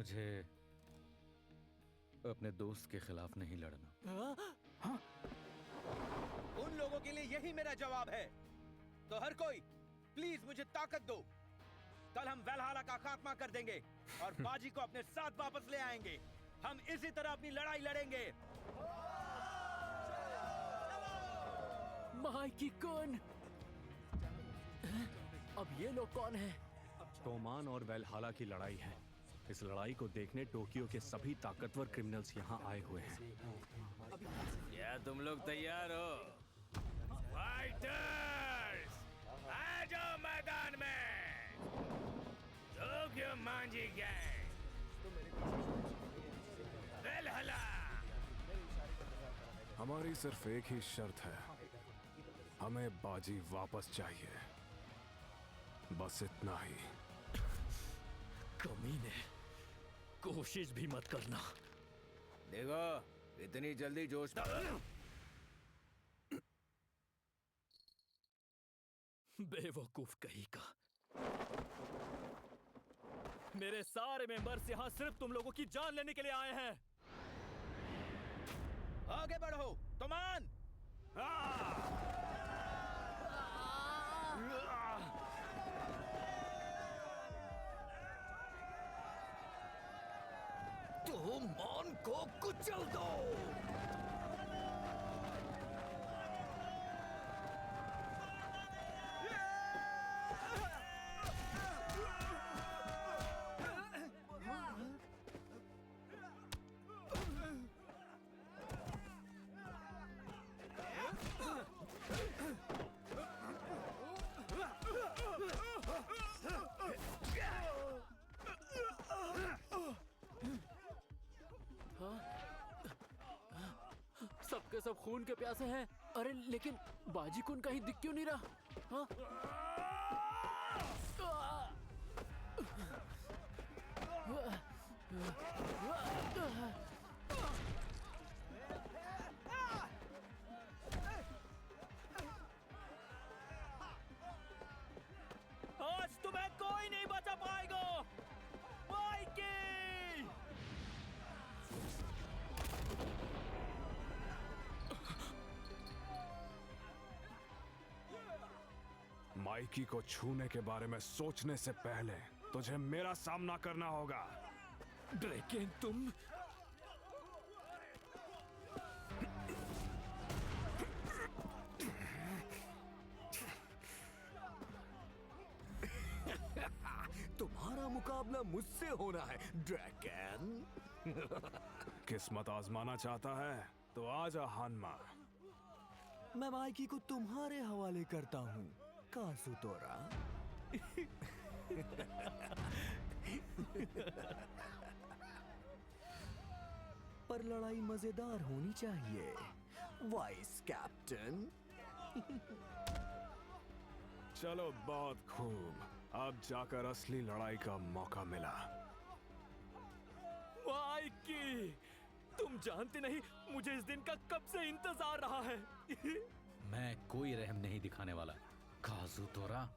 मुझे अपने दोस्त के खिलाफ नहीं लड़ना। हाँ? उन लोगों के लिए यही मेरा जवाब है। तो हर कोई प्लीज मुझे ताकत दो। कल हम वैल्हाला का खात्मा कर देंगे और बाजी को अपने साथ वापस ले आएंगे। हम इसी तरह अपनी लड़ाई लड़ेंगे। माइकी कौन? अब ये लोग कौन हैं? तोमान और वैल्हाला की लड़ाई है। इस लड़ाई को देखने टोक्यो के सभी ताकतवर क्रिमिनल्स यहाँ आए हुए हैं। क्या तुम लोग तैयार हो? फाइटर्स, आ जाओ मैदान में। Tokyo Manjhi gang, Valhalla. हमारी सिर्फ एक ही शर्त है, हमें बाजी वापस चाहिए, बस इतना ही। कमीने, कोशिश भी मत करना। देखो इतनी जल्दी जोश बेवकूफ कहीं का। मेरे सारे मेंबर्स यहाँ सिर्फ तुम लोगों की जान लेने के लिए आए हैं। आगे बढ़ो तोमान। तोमान को कुचल दो। सबके सब खून के प्यासे हैं। अरे लेकिन बाजी कुन कहीं दिख क्यों नहीं रहा? हाँ? आज तुम्हें कोई नहीं बचा पाएगा, माइकी। माइकी को छूने के बारे में सोचने से पहले तुझे मेरा सामना करना होगा। ड्रैकेन, तुम तुम्हारा मुकाबला मुझसे होना है ड्रैकेन। किस्मत आजमाना चाहता है तो आजा हानमा। मैं माइकी को तुम्हारे हवाले करता हूँ काजुतोरा। पर लड़ाई मजेदार होनी चाहिए वाइस कैप्टन। चलो बहुत खूब, अब जाकर असली लड़ाई का मौका मिला। माइकी, तुम जानते नहीं मुझे इस दिन का कब से इंतजार रहा है। मैं कोई रहम नहीं दिखाने वाला काजुतोरा।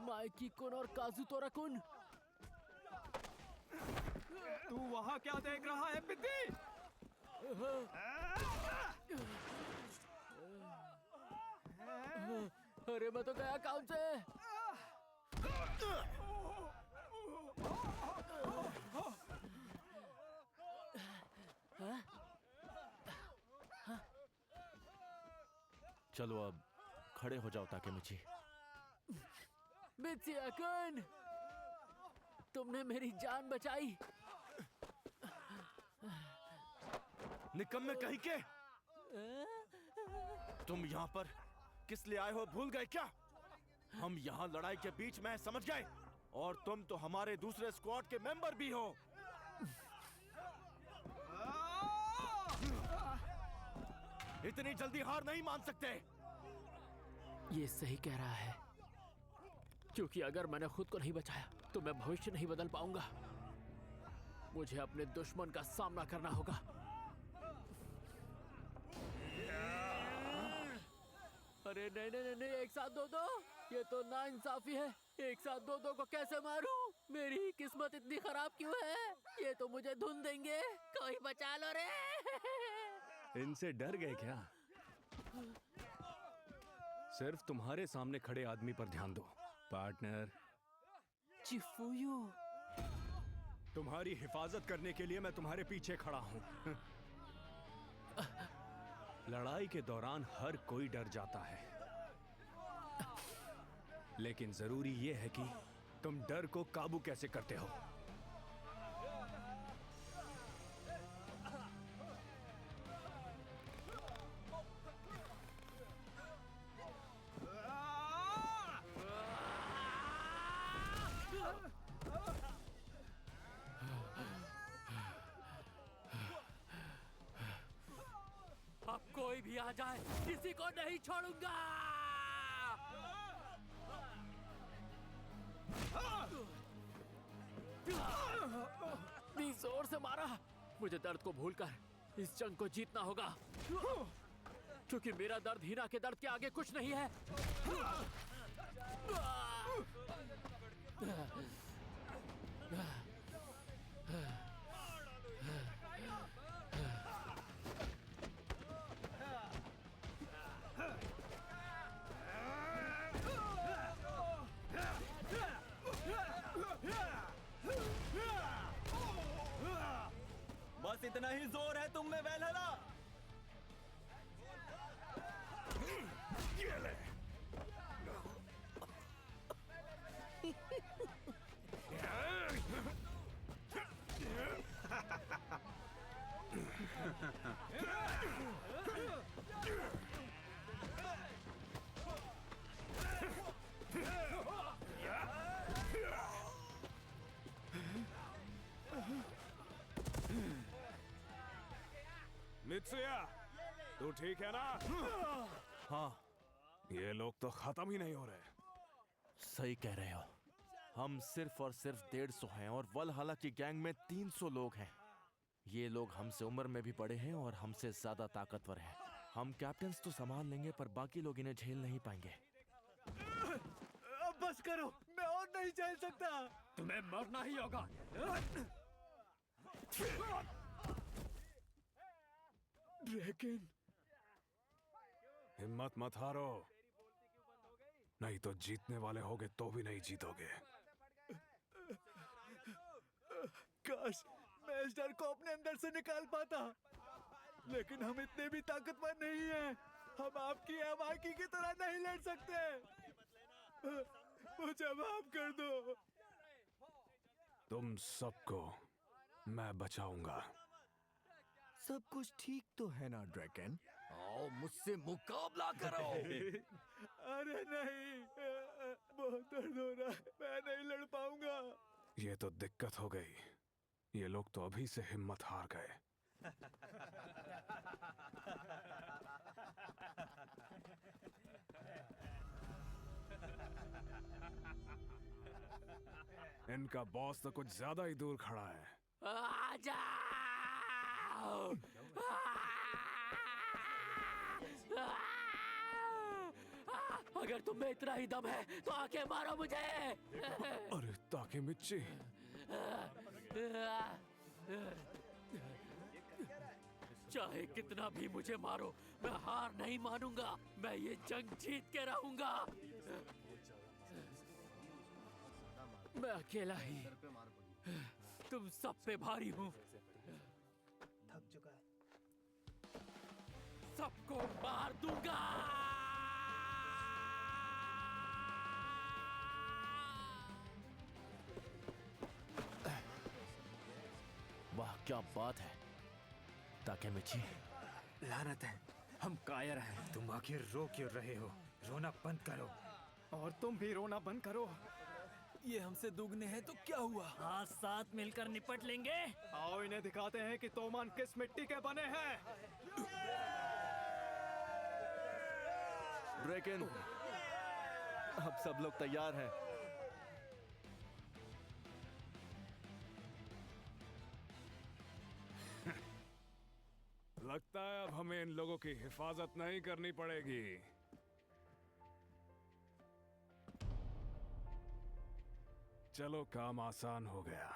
माइकी कुन और काजुतोरा कुन, तू वहाँ क्या देख रहा है पिद्दी? अरे मैं तो गया काम से। चलो अब खड़े हो जाओ ताकेमिची। मित्सुया-कुन, तुमने मेरी जान बचाई। निकम्मे कहीं के, तुम यहाँ पर किस लिए आए हो भूल गए क्या? हम यहाँ लड़ाई के बीच में समझ गए, और तुम तो हमारे दूसरे स्क्वाड के मेंबर भी हो। इतनी जल्दी हार नहीं मान सकते। ये सही कह रहा है, क्योंकि अगर मैंने खुद को नहीं बचाया तो मैं भविष्य नहीं बदल पाऊंगा। मुझे अपने दुश्मन का सामना करना होगा। अरे नहीं नहीं नहीं, एक साथ दो, ये तो नाइंसाफी है। एक साथ दो को कैसे मारूं? मेरी किस्मत इतनी खराब क्यों है? ये तो मुझे धुन देंगे। कोई बचा लो रे। इनसे डर गए क्या? सिर्फ तुम्हारे सामने खड़े आदमी पर ध्यान दो पार्टनर। चिफुयू, तुम्हारी हिफाजत करने के लिए मैं तुम्हारे पीछे खड़ा हूं। लड़ाई के दौरान हर कोई डर जाता है, लेकिन जरूरी यह है कि तुम डर को काबू कैसे करते हो। अब कोई भी आ जाए, किसी को नहीं छोड़ूंगा। इतनी जोर से मारा। मुझे दर्द को भूलकर इस जंग को जीतना होगा, क्योंकि मेरा दर्द हीना के दर्द के आगे कुछ नहीं है। बस इतना ही जोर है तुम में वैलहला। मित्सुया, तू ठीक है ना? हाँ, ये लोग तो खत्म ही नहीं हो रहे। सही कह रहे हो। हम सिर्फ और सिर्फ 150 हैं और वलहला की गैंग में 300 लोग हैं। ये लोग हमसे उम्र में भी बड़े हैं और हमसे ज्यादा ताकतवर हैं। हम कैप्टन्स तो संभाल लेंगे, पर बाकी लोग इन्हें झेल नहीं पाएंगे। अब बस करो, मैं और नहीं झेल सकता। तुम्हें मरना ही होगा। ड्रैगन, हिम्मत मत हारो, नहीं तो जीतने वाले होगे तो भी नहीं जीतोगे। काश मैं इस डर को अपने अंदर से निकाल पाता, लेकिन हम इतने भी ताकतवर नहीं हैं। हम आपकी अमायकी की तरह नहीं लड़ सकते। मुझे माफ कर दो। तुम सबको मैं बचाऊंगा। सब कुछ ठीक तो है ना ड्रैगन? आओ मुझसे मुकाबला करो। अरे नहीं, बहुत दर्द हो रहा है, मैं नहीं लड़ पाऊंगा। ये तो दिक्कत हो गई। ये लोग तो अभी से हिम्मत हार गए। इनका बॉस तो कुछ ज्यादा ही दूर खड़ा है। आजा! अगर तुम में इतना ही दम है तो आके मारो मुझे। अरे ताके मिच्ची, चाहे कितना भी मुझे मारो, मैं हार नहीं मानूंगा। मैं ये जंग जीत के रहूंगा। मैं अकेला ही तुम सब पे भारी हूँ। सबको मार दूंगा। वाह क्या बात है ताकेमिची। लानत है, हम कायर हैं। तुम आखिर रो क्यों रहे हो? रोना बंद करो। और तुम भी रोना बंद करो। ये हमसे दुगने हैं तो क्या हुआ? आज साथ मिलकर निपट लेंगे। आओ इन्हें दिखाते हैं कि तोमान किस मिट्टी के बने हैं। ड्रैकन, अब सब लोग तैयार हैं। लगता है अब हमें इन लोगों की हिफाजत नहीं करनी पड़ेगी। चलो काम आसान हो गया।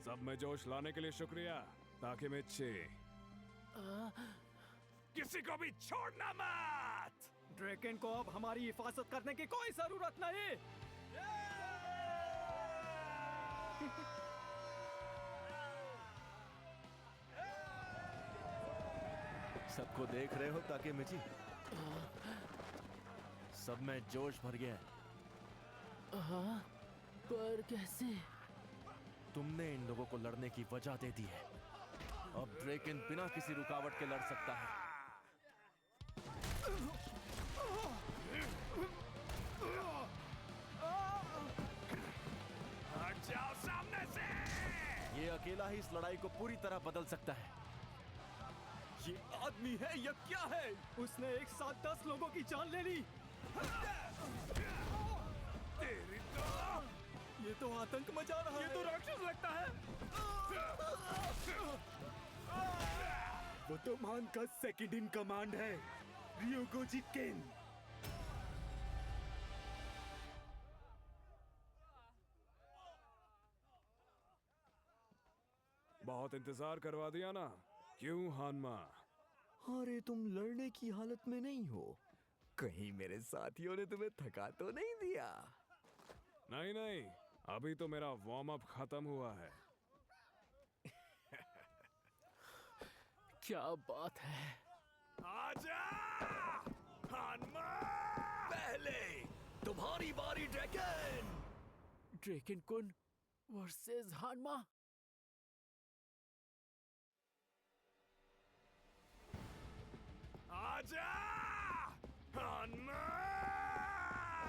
सब में जोश लाने के लिए शुक्रिया ताकेमिची। किसी को भी छोड़ना मत। ड्रैकन को अब हमारी हिफाजत करने की कोई जरूरत नहीं। सबको देख रहे हो ताकेमिची? सब में जोश भर गया है। हाँ, पर कैसे? तुमने इन लोगों को लड़ने की वजह दे दी है। अब ड्रैकन बिना किसी रुकावट के लड़ सकता है। हट जाओ सामने से। ये अकेला ही इस लड़ाई को पूरी तरह बदल सकता है। ये आदमी है या क्या है? उसने एक साथ 10 लोगों की जान ले ली। तेरी तो ये तो आतंक मचा रहा है। ये तो राक्षस लगता है। वो तो मान का सेकंड इन कमांड है, ryugoji ken। बहुत इंतजार करवा दिया ना, क्यों हानमा? अरे तुम लड़ने की हालत में नहीं हो? कहीं मेरे साथियों ने तुम्हें थका तो नहीं दिया? नहीं नहीं, अभी तो मेरा वार्म अप खत्म हुआ है। क्या बात है। आजा हानमा। पहले तुम्हारी बारी ड्रैगन। ड्रैकन कुन वर्सेस हानमा। आजा हानमा।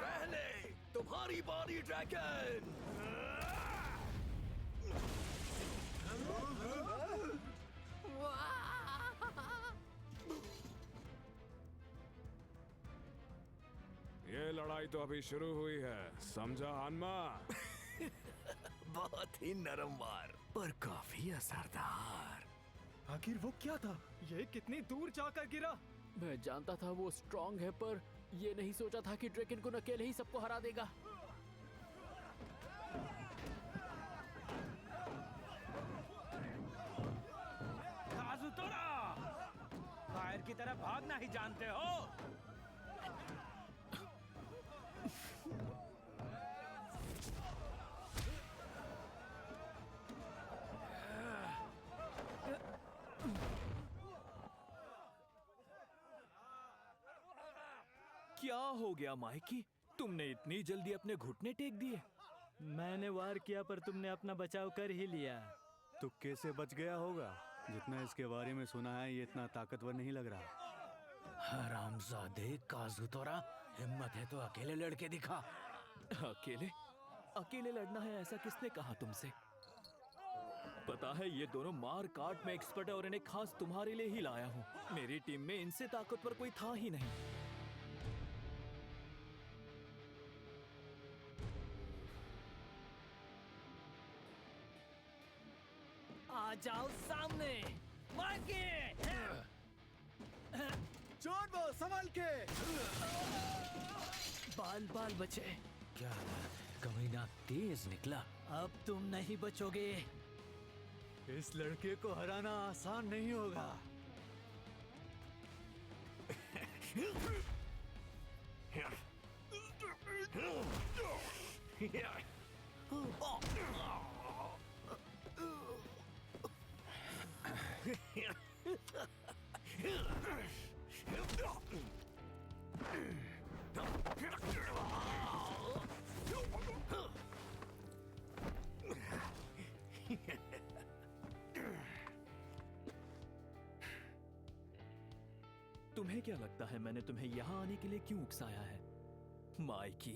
पहले तुम्हारी बारी ड्रैगन। ये लड़ाई तो अभी शुरू हुई है, समझा हानमा? बहुत ही नरम वार पर काफी असरदार। आखिर वो क्या था? ये कितनी दूर जाकर गिरा? मैं जानता था वो स्ट्रांग है, पर ये नहीं सोचा था कि ड्रैकन कुन अकेले ही सबको हरा देगा। काजुतोरा, फायर की तरह भागना ही जानते हो। क्या हो गया माइकी? तुमने इतनी जल्दी अपने घुटने टेक दिए? मैंने वार किया पर तुमने अपना बचाव कर ही लिया। तुक्के से बच गया होगा। जितना इसके बारे में सुना है ये इतना ताकतवर नहीं लग रहा। हरामजादे काजुतोरा, हिम्मत है तो अकेले लड़के दिखा। अकेले? अकेले लड़ना है ऐसा किसने कहा तुमसे? पता है ये दोनों मार काट में एक्सपर्ट है और इन्हें खास तुम्हारे लिए ही लाया हूँ। मेरी टीम में इनसे ताकतवर कोई था ही नहीं। आ जाओ सामने। माइकी! चोर वो संभल के। बाल बाल बचे। क्या बात है, कमीना तेज निकला। अब तुम नहीं बचोगे। इस लड़के को हराना आसान नहीं होगा। तुम्हें क्या लगता है मैंने तुम्हें यहां आने के लिए क्यों उकसाया है, माइकी?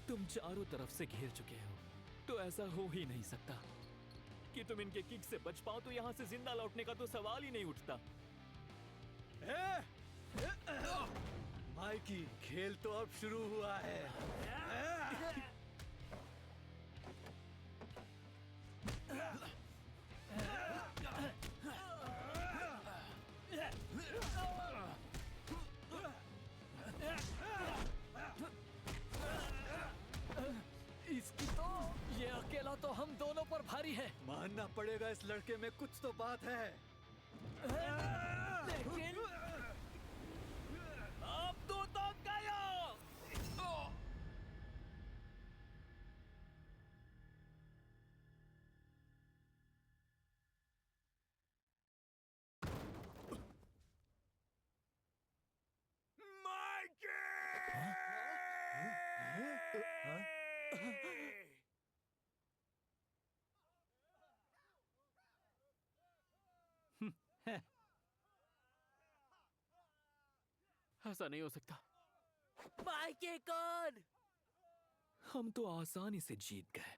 तुम चारों तरफ से घेर चुके हो, तो ऐसा हो ही नहीं सकता कि तुम इनके किक से बच पाओ। तो यहां से जिंदा लौटने का तो सवाल ही नहीं उठता। माइकी, खेल तो अब शुरू हुआ है। इसकी तो ये अकेला तो हम दोनों पर भारी है। मानना पड़ेगा, इस लड़के में कुछ तो बात है। लेकिन अब तो गया। ऐसा नहीं हो सकता। माइकी कौन? हम तो आसानी से जीत गए।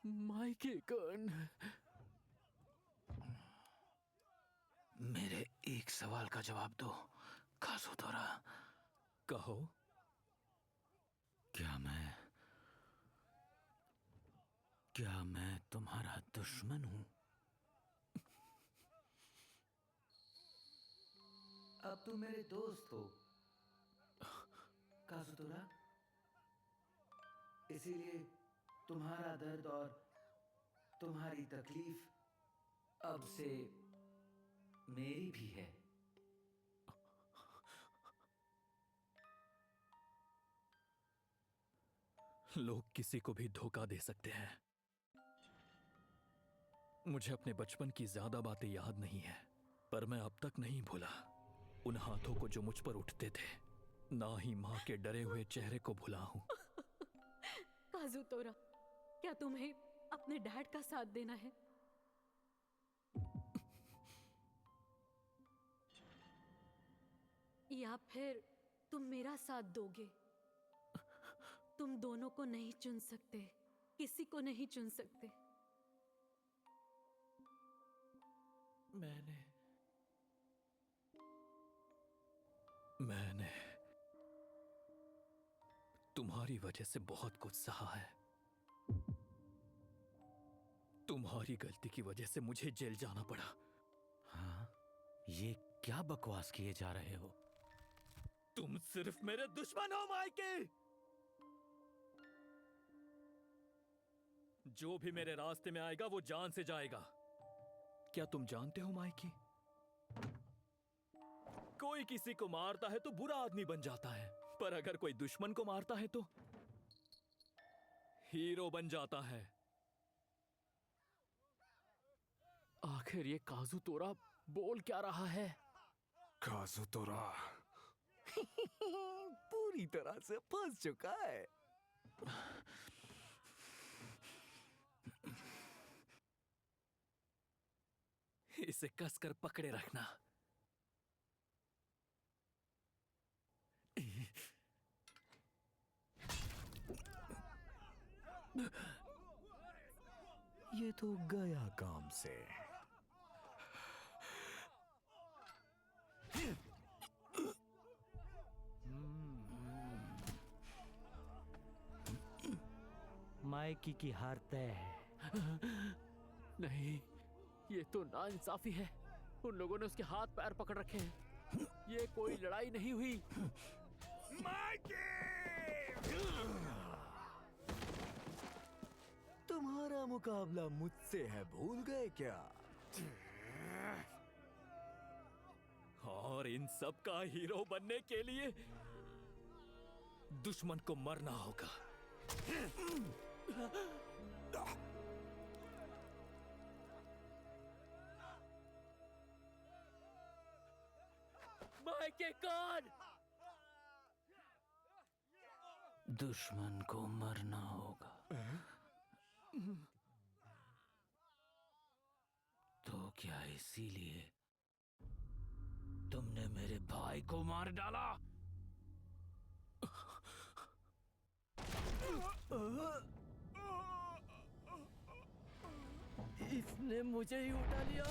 माइकी कौन? मेरे एक सवाल का जवाब दो काजुतोरा। कहो। क्या मैं तुम्हारा दुश्मन हूं? अब तुम मेरे दोस्त हो काजुतोरा, इसीलिए तुम्हारा दर्द और तुम्हारी तकलीफ अब से मेरी भी है। लोग किसी को भी धोखा दे सकते हैं। मुझे अपने बचपन की ज्यादा बातें याद नहीं है, पर मैं अब तक नहीं भूला उन हाथों को जो मुझ पर उठते थे। ना ही माँ के डरे हुए चेहरे को भुला हूं। काजुतोरा, क्या तुम्हें अपने डैड का साथ देना है? या फिर तुम मेरा साथ दोगे? तुम दोनों को नहीं चुन सकते, किसी को नहीं चुन सकते। मैंने तुम्हारी वजह से बहुत कुछ सहा है। तुम्हारी गलती की वजह से मुझे जेल जाना पड़ा। हाँ, ये क्या बकवास किए जा रहे हो? तुम सिर्फ मेरे दुश्मन हो माइकी। जो भी मेरे रास्ते में आएगा वो जान से जाएगा। क्या तुम जानते हो माइकी, कोई किसी को मारता है तो बुरा आदमी बन जाता है, पर अगर कोई दुश्मन को मारता है तो हीरो बन जाता है। आखिर ये काजुतोरा बोल क्या रहा है? काजुतोरा पूरी तरह से फंस चुका है। इसे कसकर पकड़े रखना। ये तो गया काम से। माइकी की हार तय है। नहीं, ये तो नाइंसाफी है। उन लोगों ने उसके हाथ पैर पकड़ रखे हैं। ये कोई लड़ाई नहीं हुई। तुम्हारा मुकाबला मुझसे है, भूल गए क्या? और इन सब का हीरो बनने के लिए दुश्मन को मरना होगा। माइके कौन? दुश्मन को मरना होगा। तो क्या इसीलिए तुमने मेरे भाई को मार डाला? इसने मुझे ही उठा लिया।